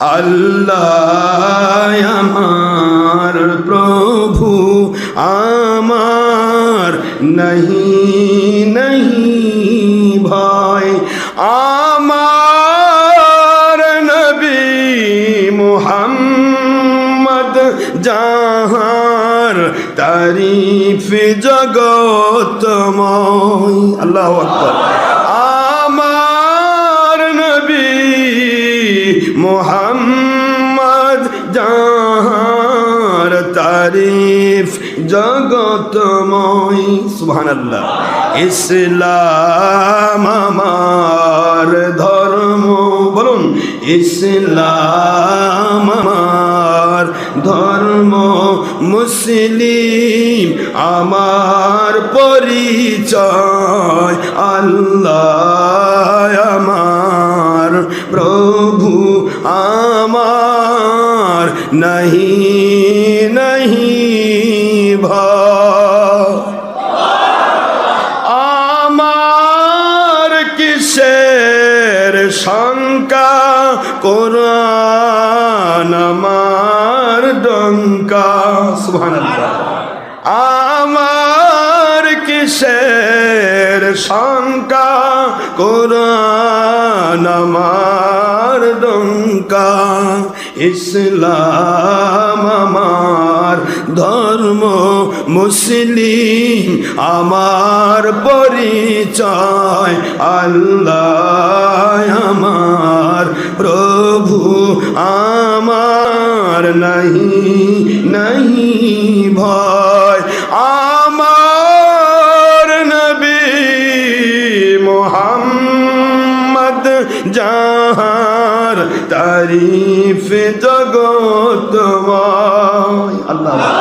আল্লাহ আমার প্রভু আমার নহি নহি ভয়, আমার নবী মুহাম্মদ যাহার তারিফ জগতময়। আল্লাহু আকবার। আমার নবী মুহাম্মদ যাহার তারিফ জগতময়। সুবহানাল্লাহ। ইসলাম আমার ধর্ম, বলুন ইসলাম আমার ধর্ম, মুসলিম আমার পরিচয়, আল্লাহ আমার প্রভু আমার নহি নহি ভয়। আমার কিসের শঙ্কা, কোরআন আমার ডঙ্কা। সুবহানাল্লাহ। আমার কিসের শঙ্কা, কোরআন আমার ডঙ্কা। ইসলাম আমার ধর্ম, মুসলিম আমার পরিচয়, আল্লাহ আমার প্রভু আমার নহি নহি ভয়। আমার নবী মুহাম্মদ যাহার তারিফ জগতময়। আল্লাহ।